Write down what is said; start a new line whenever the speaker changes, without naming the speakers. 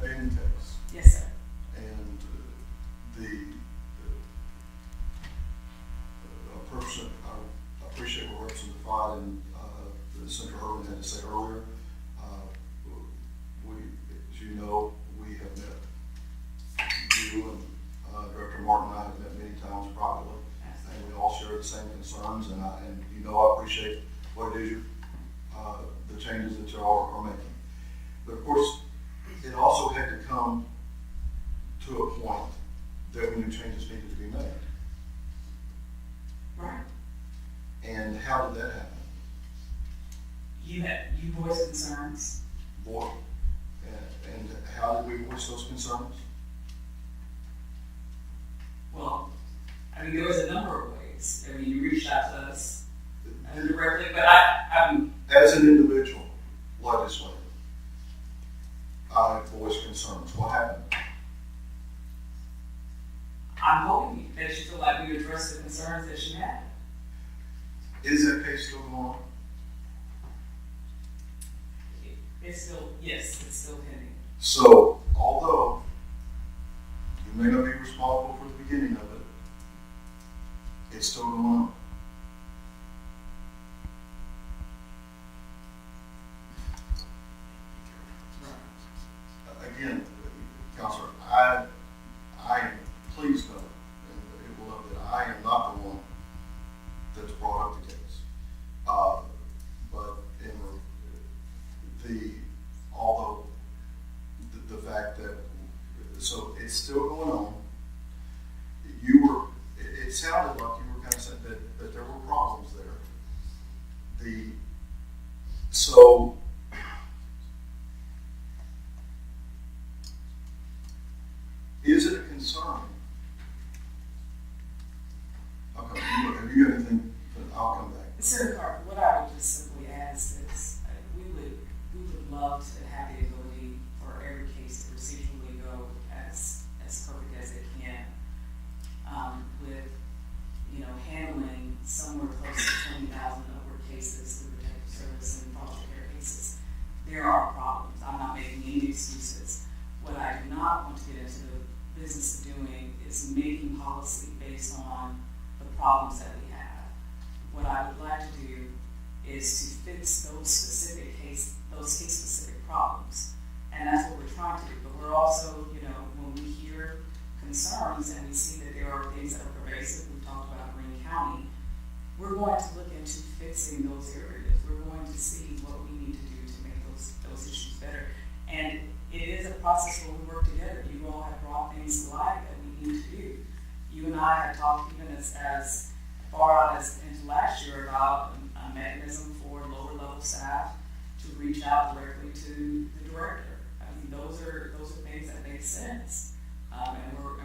being the case,
Yes, sir.
and a person, I appreciate what Representative Fide and Senator Irwin had to say earlier. As you know, we have met, you and Director Martin and I have met many times privately, and we all share the same concerns, and you know I appreciate what it is the changes that you all are making. But of course, it also had to come to a point that we knew changes needed to be made.
Right.
And how did that happen?
You voiced concerns.
Boy, and how did we voice those concerns?
Well, I mean, there was a number of ways. I mean, you reached out to us directly, but I'm
as an individual legislator, I voiced concerns. What happened?
I'm hoping that you feel like we addressed the concerns that you had.
Is that case still going on?
It's still pending.
So, although you may not be responsible for the beginning of it, it's still going on. Again, Counselor, I am pleased know, and it will know that I am not the one that's brought up the case. But although the fact that, so it's still going on. It sounded like you were kind of saying that there were problems there. So is it a concern? Okay, have you got anything? I'll come back.
Senator Carter, what I would just simply ask is we would love to have the ability for every case to procedurally go as perfect as it can. With handling somewhere close to 20,000 over cases through protective service and foster care cases, there are problems. I'm not making any excuses. What I do not want to get into the business of doing is making policy based on the problems that we have. What I would like to do is to fix those case-specific problems, and that's what we're trying to do. But we're also, when we hear concerns and we see that there are things that are pervasive, we talked about Greene County, we're going to look into fixing those areas. We're going to see what we need to do to make those issues better. And it is a process where we work together. You all have brought things to light that we need to do. You and I have talked even as far out as into last year about a mechanism for lower level staff to reach out directly to the director. I mean, those are things that make sense, and we're